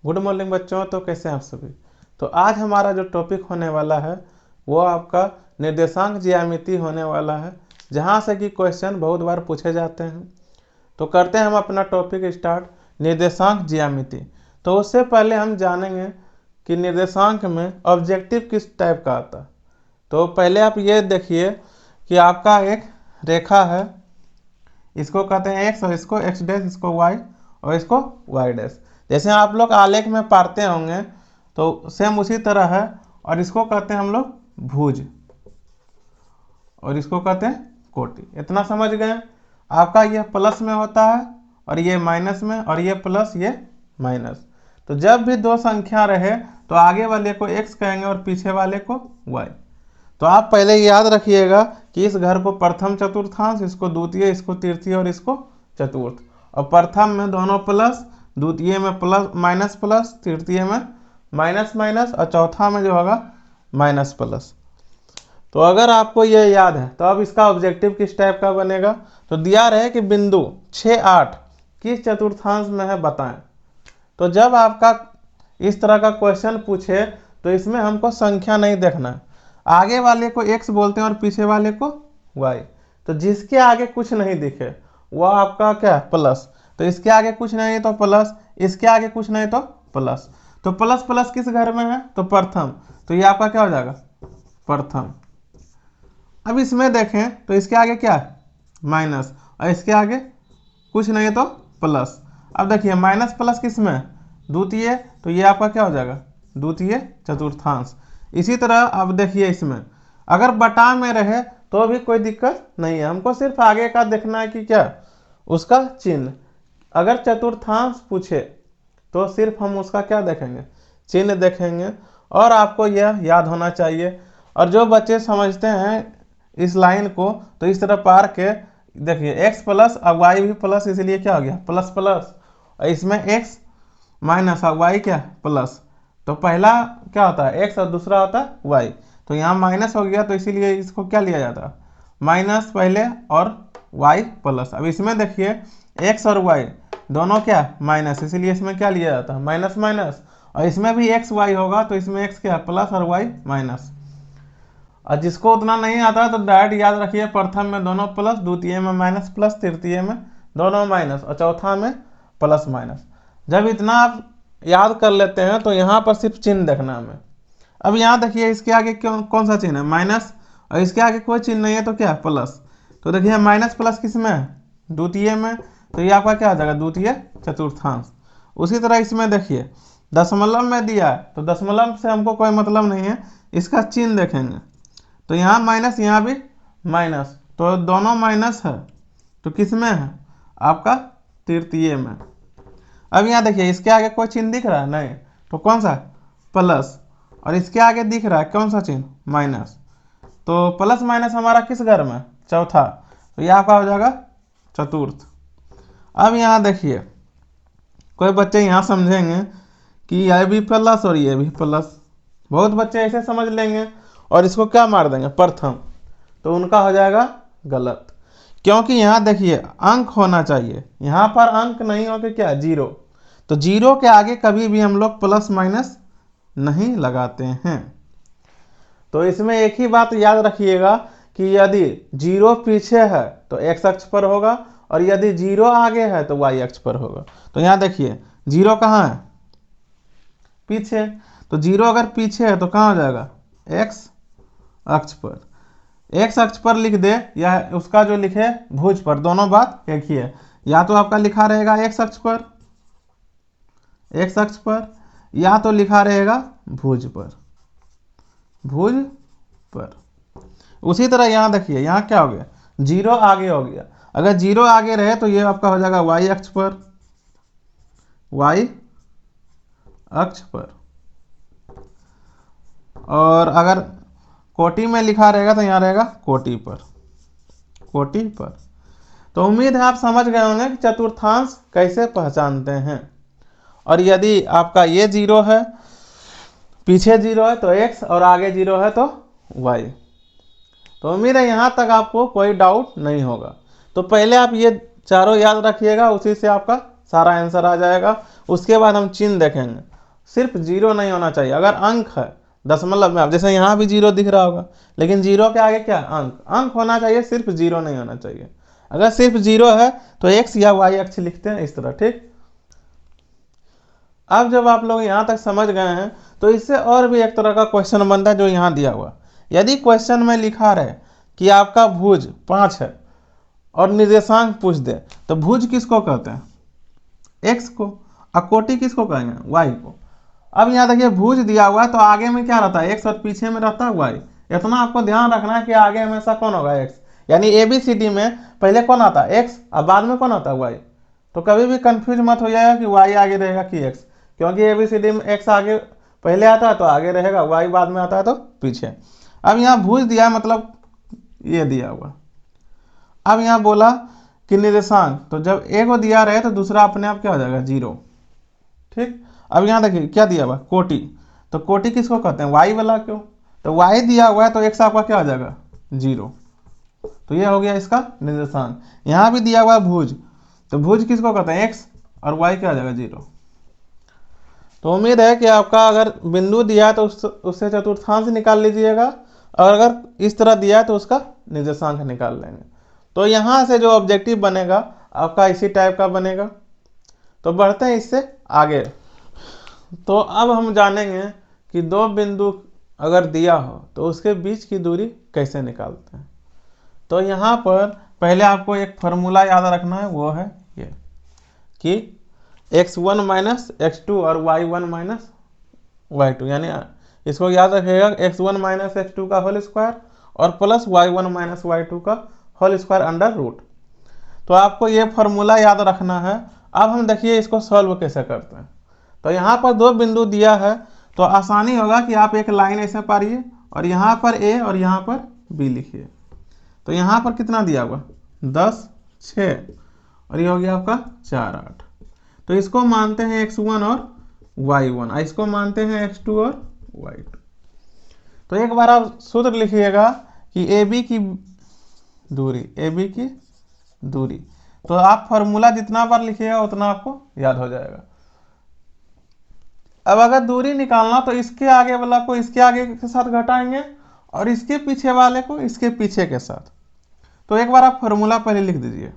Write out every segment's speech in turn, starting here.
Good morning बच्चों। तो कैसे हैं आप सभी। तो आज हमारा जो टॉपिक होने वाला है वो आपका निर्देशांक ज्यामिति होने वाला है, जहाँ से कि क्वेश्चन बहुत बार पूछे जाते हैं। तो करते हैं हम अपना टॉपिक स्टार्ट, निर्देशांक ज्यामिति। तो उससे पहले हम जानेंगे कि निर्देशांक में ऑब्जेक्टिव किस टाइप का आता है। तो पहले आप ये देखिए कि आपका एक रेखा है, इसको कहते हैं एक्स और इसको एक्स डैश, इसको वाई और इसको वाई डैश। जैसे आप लोग आलेख में पढ़ते होंगे तो सेम उसी तरह है। और इसको कहते हैं हम लोग भुज और इसको कहते हैं कोटि। इतना समझ गए। आपका ये प्लस में होता है और ये माइनस में, और ये प्लस ये माइनस। तो जब भी दो संख्या रहे तो आगे वाले को एक्स कहेंगे और पीछे वाले को वाई। तो आप पहले याद रखिएगा कि इस घर को प्रथम चतुर्थांश, इसको द्वितीय, इसको तृतीय और इसको चतुर्थ। और प्रथम में दोनों प्लस, द्वितीय में प्लस माइनस प्लस, तृतीय में माइनस माइनस और चौथा में जो होगा माइनस प्लस। तो अगर आपको ये याद है तो अब इसका ऑब्जेक्टिव किस टाइप का बनेगा। तो दिया रहे कि बिंदु 6, 8 किस चतुर्थांश में है बताएं। तो जब आपका इस तरह का क्वेश्चन पूछे तो इसमें हमको संख्या नहीं देखना है। आगे वाले को x बोलते हैं और पीछे वाले को y। तो जिसके आगे कुछ नहीं दिखे वो आपका क्या प्लस। तो इसके आगे कुछ नहीं तो प्लस, इसके आगे कुछ नहीं तो प्लस। तो प्लस प्लस किस घर में है तो प्रथम। तो ये आपका क्या हो जाएगा प्रथम। अब इसमें देखें तो इसके आगे क्या है माइनस, और इसके आगे कुछ नहीं तो प्लस। अब देखिए माइनस प्लस किस में द्वितीय, तो ये आपका क्या हो जाएगा द्वितीय चतुर्थांश। इसी तरह अब देखिए इसमें अगर बटा में रहे तो भी कोई दिक्कत नहीं है, हमको सिर्फ आगे का देखना है कि क्या उसका चिन्ह। अगर चतुर्थांश पूछे तो सिर्फ हम उसका क्या देखेंगे चिन्ह देखेंगे। और आपको यह याद होना चाहिए। और जो बच्चे समझते हैं इस लाइन को तो इस तरह पार के देखिए एक्स प्लस और वाई भी प्लस, इसलिए क्या हो गया प्लस प्लस। और इसमें एक्स माइनस और वाई क्या प्लस। तो पहला क्या होता है एक्स और दूसरा होता है वाई। तो यहाँ माइनस हो गया तो इसीलिए इसको क्या लिया जाता है माइनस पहले और वाई प्लस। अब इसमें देखिए एक्स और वाई दोनों क्या माइनस, इसीलिए इसमें क्या लिया जाता है माइनस माइनस। और इसमें भी एक्स वाई होगा तो इसमें एक्स क्या प्लस और वाई माइनस। और जिसको उतना नहीं आता तो डायरेक्ट याद रखिए प्रथम में दोनों प्लस, द्वितीय में माइनस प्लस, तृतीय में दोनों माइनस और चौथा में प्लस माइनस। जब इतना आप याद कर लेते हैं तो यहाँ पर सिर्फ चिन्ह देखना हमें। अब यहाँ देखिए इसके आगे कौन सा चिन्ह है माइनस, और इसके आगे कोई चिन्ह नहीं है तो क्या प्लस। तो देखिए माइनस प्लस किस में है द्वितीय में, तो ये आपका क्या आ जाएगा द्वितीय चतुर्थांश। उसी तरह इसमें देखिए दशमलव में दिया है तो दशमलव से हमको कोई मतलब नहीं है, इसका चिन्ह देखेंगे। तो यहाँ माइनस यहाँ भी माइनस, तो दोनों माइनस है तो किस में है आपका तृतीय में। अब यहाँ देखिए इसके आगे कोई चिन्ह दिख रहा है नहीं, तो कौन सा प्लस। और इसके आगे दिख रहा है कौन सा चिन्ह माइनस। तो प्लस माइनस हमारा किस घर में चौथा, तो यह आपका हो जाएगा चतुर्थ। अब यहाँ देखिए कोई बच्चे यहाँ समझेंगे कि यह भी प्लस और ये भी प्लस। बहुत बच्चे ऐसे समझ लेंगे और इसको क्या मार देंगे प्रथम, तो उनका हो जाएगा गलत। क्योंकि यहाँ देखिए अंक होना चाहिए, यहाँ पर अंक नहीं हो कि क्या जीरो। तो जीरो के आगे कभी भी हम लोग प्लस माइनस नहीं लगाते हैं। तो इसमें एक ही बात याद रखिएगा कि यदि जीरो पीछे है तो एक्स अक्ष पर होगा, और यदि जीरो आगे है तो वाई अक्ष पर होगा। तो यहाँ देखिए जीरो कहाँ है पीछे, तो जीरो अगर पीछे है तो कहाँ हो जाएगा एक्स अक्ष पर। एक्स अक्ष पर लिख दे या उसका जो लिखे भुज पर, दोनों बात एक ही है। या तो आपका लिखा रहेगा एक्स अक्ष पर, एक्स अक्ष पर, या तो लिखा रहेगा भुज पर, भुज पर। उसी तरह यहाँ देखिए यहाँ क्या हो गया जीरो आगे हो गया। अगर जीरो आगे रहे तो ये आपका हो जाएगा वाई अक्ष पर, वाई अक्ष पर। और अगर कोटि में लिखा रहेगा तो यहाँ रहेगा कोटि पर, कोटि पर। तो उम्मीद है आप समझ गए होंगे कि चतुर्थांश कैसे पहचानते हैं। और यदि आपका ये जीरो है, पीछे जीरो है तो एक्स और आगे जीरो है तो वाई। तो उम्मीद है यहाँ तक आपको कोई डाउट नहीं होगा। तो पहले आप ये चारों याद रखिएगा, उसी से आपका सारा आंसर आ जाएगा। उसके बाद हम चिन्ह देखेंगे। सिर्फ जीरो नहीं होना चाहिए। अगर अंक है दशमलव में, अब जैसे यहाँ भी जीरो दिख रहा होगा, लेकिन जीरो के आगे क्या अंक, अंक होना चाहिए, सिर्फ जीरो नहीं होना चाहिए। अगर सिर्फ जीरो है तो एक्स या वाई अक्ष लिखते हैं इस तरह, ठीक। अब जब आप लोग यहाँ तक समझ गए हैं तो इससे और भी एक तरह का क्वेश्चन बनता है जो यहाँ दिया हुआ। यदि क्वेश्चन में लिखा रहे कि आपका भुज 5 है और निर्देशांक पूछ दे, तो भुज किसको कहते हैं, एक्स को, और कोटि किसको कहेंगे, वाई को। अब यहाँ देखिए भुज दिया हुआ है तो आगे में क्या रहता है, एक्स, और पीछे में रहता है वाई। इतना आपको ध्यान रखना है कि आगे हमेशा कौन होगा, एक्स। यानी ABCD में पहले कौन आता है, एक्स, और बाद में कौन आता है, वाई। तो कभी भी कंफ्यूज मत हो जाएगा कि वाई आगे रहेगा कि एक्स, क्योंकि ABCD में एक्स आगे पहले आता है तो आगे रहेगा, वाई बाद में आता है तो पीछे। अब यहाँ भुज दिया मतलब ये दिया हुआ। अब यहाँ बोला कि निर्देशांक, तो जब एक को दिया रहे तो दूसरा अपने आप क्या हो जाएगा, जीरो, ठीक। अब यहाँ देखिए क्या दिया हुआ, कोटि, तो कोटि किसको कहते हैं, वाई वाला, क्यों, तो वाई दिया हुआ है तो एक्स आपका क्या हो जाएगा, जीरो। तो ये हो गया इसका निर्देशांक। यहाँ भी दिया हुआ है भुज, तो भुज किसको कहते हैं, एक्स, और वाई क्या हो जाएगा, जीरो। तो उम्मीद है कि आपका अगर बिंदु दिया है तो उससे चतुर्थांश निकाल लीजिएगा, और अगर इस तरह दिया है तो उसका निर्देशांक निकाल लेंगे। तो यहाँ से जो ऑब्जेक्टिव बनेगा आपका इसी टाइप का बनेगा। तो बढ़ते हैं इससे आगे। तो अब हम जानेंगे कि दो बिंदु अगर दिया हो तो उसके बीच की दूरी कैसे निकालते हैं। तो यहाँ पर पहले आपको एक फॉर्मूला याद रखना है, वो है ये कि x1 माइनस x2 और y1 माइनस y2, यानी इसको याद रखिएगा x1 माइनस x2 का होल स्क्वायर और प्लस y1 माइनस y2 का होल स्क्वायर अंडर रूट। तो आपको ये फॉर्मूला याद रखना है। अब हम देखिए इसको सॉल्व कैसे करते हैं। तो यहाँ पर दो बिंदु दिया है तो आसानी होगा कि आप एक लाइन ऐसे पारिए और यहाँ पर a और यहाँ पर b लिखिए। तो यहाँ पर कितना दिया हुआ, 10, 6, और ये हो गया आपका 4, 8। तो इसको मानते हैं x1 और y1, इसको मानते हैं x2 और y2। तो एक बार आप सूत्र लिखिएगा कि AB की दूरी, तो आप फॉर्मूला जितना बार लिखिएगा उतना आपको याद हो जाएगा। अब अगर दूरी निकालना तो इसके आगे वाला को इसके आगे के साथ घटाएंगे और इसके पीछे वाले को इसके पीछे के साथ। तो एक बार आप फॉर्मूला पहले लिख दीजिए,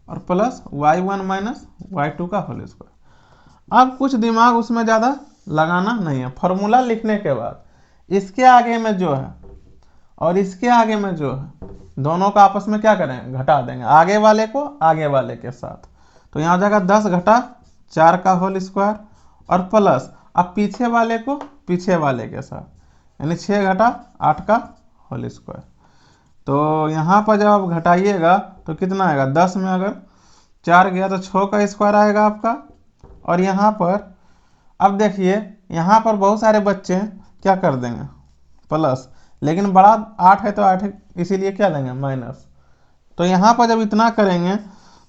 और प्लस y1 माइनस y2 का होल स्क्वायर। अब कुछ दिमाग उसमें ज़्यादा लगाना नहीं है। फॉर्मूला लिखने के बाद इसके आगे में जो है और इसके आगे में जो है दोनों का आपस में क्या करेंगे, घटा देंगे, आगे वाले को आगे वाले के साथ। तो यहाँ हो जाएगा 10 घटा 4 का होल स्क्वायर और प्लस अब पीछे वाले को पीछे वाले के साथ, यानी 6 घटा 8 का होल स्क्वायर। तो यहाँ पर जब आप घटाइएगा तो कितना आएगा, 10 में अगर 4 गया तो 6 का स्क्वायर आएगा आपका। और यहाँ पर अब देखिए यहाँ पर बहुत सारे बच्चे क्या कर देंगे प्लस, लेकिन बड़ा 8 है तो 8 इसीलिए क्या देंगे माइनस। तो यहाँ पर जब इतना करेंगे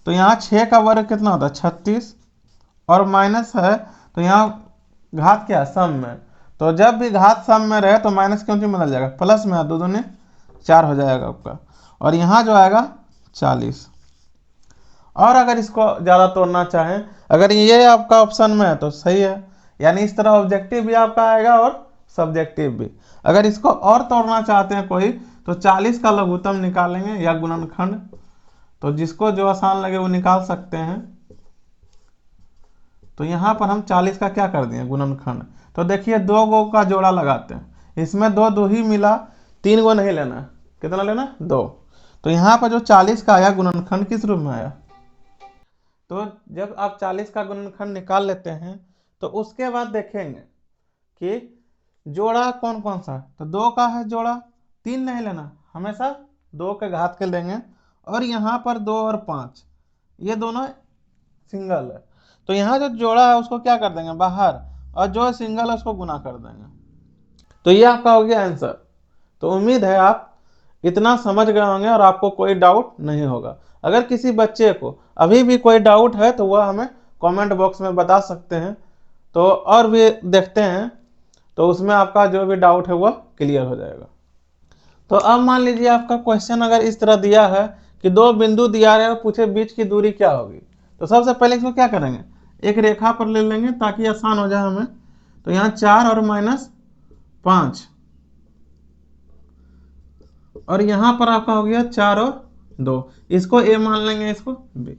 तो यहाँ 6 का वर्ग कितना होता है 36, और माइनस है तो यहाँ घात क्या सम में, तो जब भी घात सम में रहे तो माइनस क्यों बदल जाएगा, प्लस में 2 दूनी 4 हो जाएगा आपका, और यहाँ जो आएगा 40। और अगर इसको ज़्यादा तोड़ना चाहें, अगर ये आपका ऑप्शन में है तो सही है, यानी इस तरह ऑब्जेक्टिव भी आपका आएगा और सब्जेक्टिव भी। अगर इसको और तोड़ना चाहते हैं कोई तो 40 का लघुत्तम निकालेंगे या गुणनखंड, तो जिसको जो आसान लगे वो निकाल सकते हैं। तो यहाँ पर हम 40 का क्या कर दिए गुणनखंड। तो देखिए 2 गो का जोड़ा लगाते हैं, इसमें 2 ही मिला, 3 गो नहीं लेना, कितना लेना 2। तो यहाँ पर जो 40 का आया गुणनखंड किस रूप में आया, तो जब आप 40 का गुणनखंड निकाल लेते हैं तो उसके बाद देखेंगे कि जोड़ा कौन कौन सा, तो 2 का है जोड़ा, 3 नहीं लेना, हमेशा 2 के घात के लेंगे। और यहाँ पर 2 और 5 ये दोनों सिंगल है, तो यहाँ जो जोड़ा है उसको क्या कर देंगे बाहर, और जो सिंगल है उसको गुना कर देंगे। तो ये आपका हो गया आंसर। तो उम्मीद है आप इतना समझ गए होंगे और आपको कोई डाउट नहीं होगा। अगर किसी बच्चे को अभी भी कोई डाउट है तो वह हमें कमेंट बॉक्स में बता सकते हैं, तो और भी देखते हैं, तो उसमें आपका जो भी डाउट है वह क्लियर हो जाएगा। तो अब मान लीजिए आपका क्वेश्चन अगर इस तरह दिया है कि 2 बिंदु दिया है और पूछे बीच की दूरी क्या होगी। तो सबसे पहले इसको क्या करेंगे, एक रेखा पर ले लेंगे ताकि आसान हो जाए हमें। तो यहाँ 4 और -5, और यहाँ पर आपका हो गया 4 और 2, इसको a मान लेंगे, इसको b।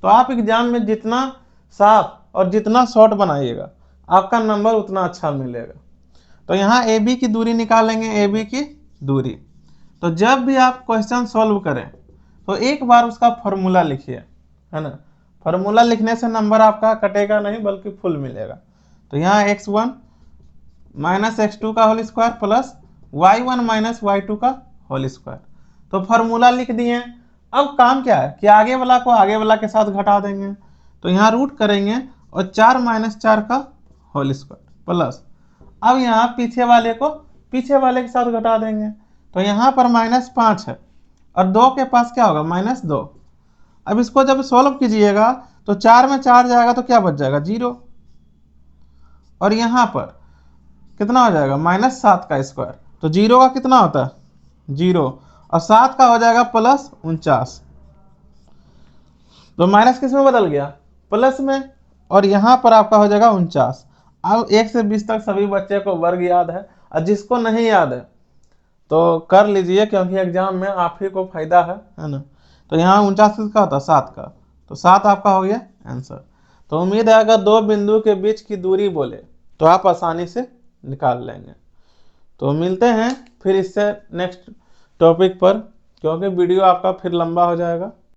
तो आप एग्जाम में जितना साफ और जितना शॉर्ट बनाइएगा आपका नंबर उतना अच्छा मिलेगा। तो यहाँ ए बी की दूरी निकालेंगे, ए बी की दूरी। तो जब भी आप क्वेश्चन सॉल्व करें तो एक बार उसका फॉर्मूला लिखिए, है ना। फॉर्मूला लिखने से नंबर आपका कटेगा नहीं बल्कि फुल मिलेगा। तो यहाँ x1 माइनस x2 का whole square plus y1 minus y2 का होल स्क्वायर। तो फॉर्मूला लिख दिए। अब काम क्या है कि आगे वाला को आगे वाला के साथ घटा देंगे। तो यहाँ रूट करेंगे और 4 माइनस 4 का होल स्क्वायर प्लस, अब यहाँ पीछे वाले को पीछे वाले के साथ घटा देंगे। तो यहाँ पर -5 है और 2 के पास क्या होगा -2। अब इसको जब सोल्व कीजिएगा तो 4 में 4 जाएगा तो क्या बच जाएगा 0, और यहाँ पर कितना हो जाएगा -7 का स्क्वायर। तो 0 का कितना होता है 0, और 7 का हो जाएगा +49। तो माइनस किस में बदल गया प्लस में, और यहाँ पर आपका हो जाएगा 49। अब 1 से 20 तक सभी बच्चे को वर्ग याद है, और जिसको नहीं याद है तो कर लीजिए क्योंकि एग्जाम में आप ही को फायदा है ना। तो यहाँ 49 का होता 7 का, तो 7 आपका हो गया आंसर। तो उम्मीद है अगर दो बिंदु के बीच की दूरी बोले तो आप आसानी से निकाल लेंगे। तो मिलते हैं फिर इससे नेक्स्ट टॉपिक पर, क्योंकि वीडियो आपका फिर लंबा हो जाएगा।